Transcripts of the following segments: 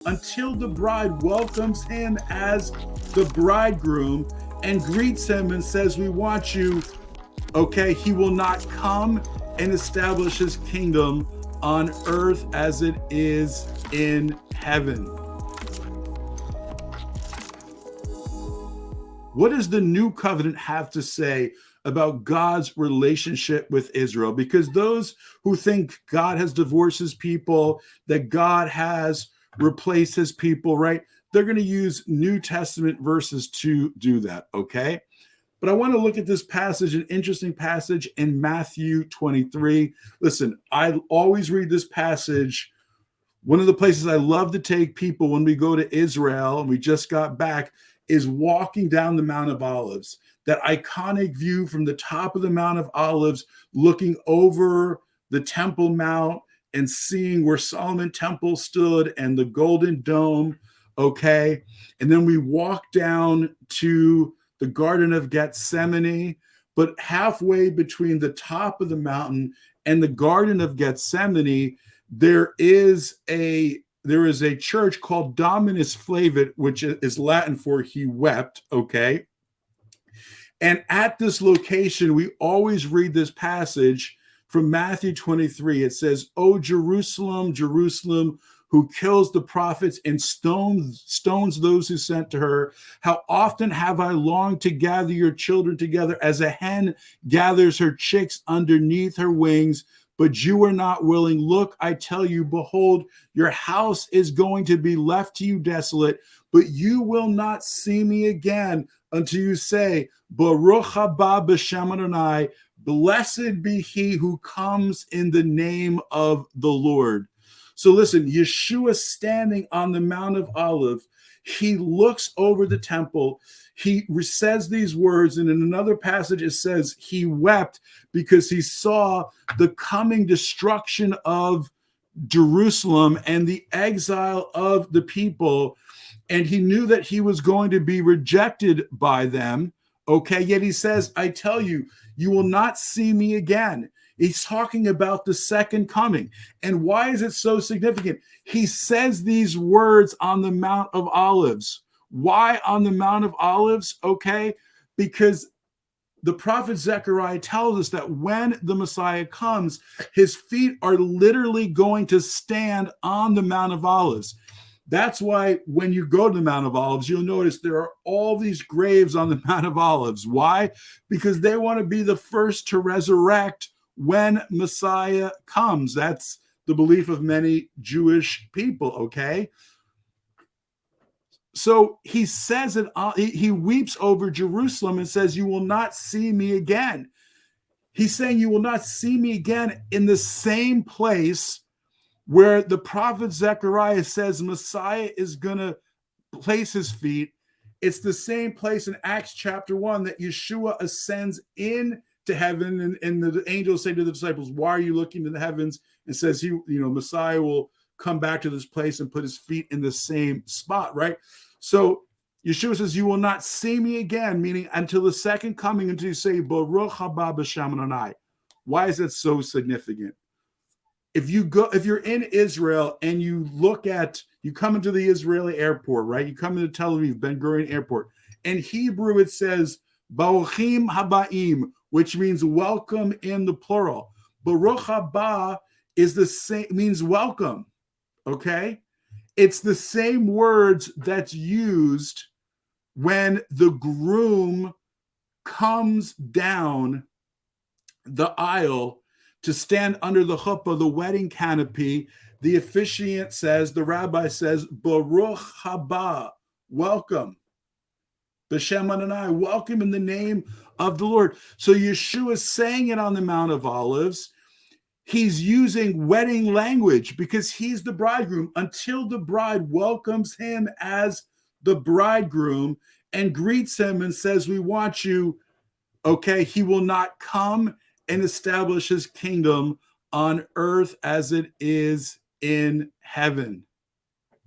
until the bride welcomes him as the bridegroom and greets him and says, "We want you." Okay, he will not come and establish his kingdom on earth as it is in heaven. What does the new covenant have to say about God's relationship with Israel? Because those who think God has divorced his people, that God has replaced his people, right? They're going to use New Testament verses to do that, okay? But I want to look at this passage, an interesting passage in Matthew 23. Listen, I always read this passage. One of the places I love to take people when we go to Israel, and we just got back, is walking down the Mount of Olives. That iconic view from the top of the Mount of Olives, looking over the Temple Mount and seeing where Solomon Temple stood and the Golden Dome, okay? And then we walk down to the Garden of Gethsemane, but halfway between the top of the mountain and the Garden of Gethsemane, there is a church called Dominus Flavit, which is Latin for he wept, okay? And at this location, we always read this passage from Matthew 23. It says, "O Jerusalem, Jerusalem, who kills the prophets and stones those who sent to her. How often have I longed to gather your children together as a hen gathers her chicks underneath her wings, but you are not willing. Look, I tell you, behold, your house is going to be left to you desolate, but you will not see me again until you say, Baruch haba b'shem Adonai, blessed be he who comes in the name of the Lord." So listen, Yeshua standing on the Mount of Olives, he looks over the temple. He says these words, and in another passage it says he wept because he saw the coming destruction of Jerusalem and the exile of the people, and he knew that he was going to be rejected by them. Okay, yet he says, "I tell you, you will not see me again." He's talking about the second coming. And why is it so significant? He says these words on the Mount of Olives. Why on the Mount of Olives? Okay, because the prophet Zechariah tells us that when the Messiah comes, his feet are literally going to stand on the Mount of Olives. That's why when you go to the Mount of Olives, you'll notice there are all these graves on the Mount of Olives. Why? Because they want to be the first to resurrect when Messiah comes. That's the belief of many Jewish people, okay? So he says it, he weeps over Jerusalem and says, "You will not see me again." He's saying you will not see me again in the same place where the prophet Zechariah says Messiah is going to place his feet. It's the same place in Acts chapter 1 that Yeshua ascends into heaven, and the angels say to the disciples, "Why are you looking to the heavens?" And says Messiah will come back to this place and put his feet in the same spot, right? So Yeshua says, "You will not see me again," meaning until the second coming, until you say, Baruch haba b'shem Adonai. Why is that so significant? If you're in Israel and you come into the Israeli airport, right? You come into Tel Aviv, Ben Gurion Airport. In Hebrew, it says, Baruchim habaim, which means welcome in the plural. Baruch haba is the same, means welcome, okay? It's the same words that's used when the groom comes down the aisle to stand under the chuppah, the wedding canopy. The officiant says, the rabbi says, Baruch haba, welcome. B'shem Adonai, welcome in the name of the Lord. So Yeshua is saying it on the Mount of Olives. He's using wedding language because he's the bridegroom until the bride welcomes him as the bridegroom and greets him and says, "We want you." Okay, he will not come and establish his kingdom on earth as it is in heaven.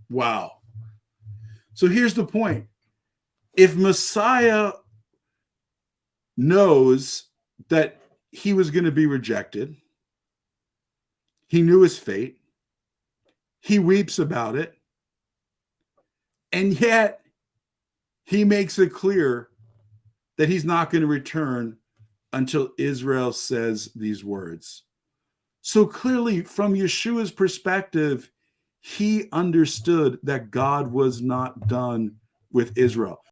Wow. So here's the point. If Messiah knows that he was going to be rejected, he knew his fate, he weeps about it, And yet he makes it clear that he's not going to return until Israel says these words. So clearly, from Yeshua's perspective, he understood that God was not done with Israel.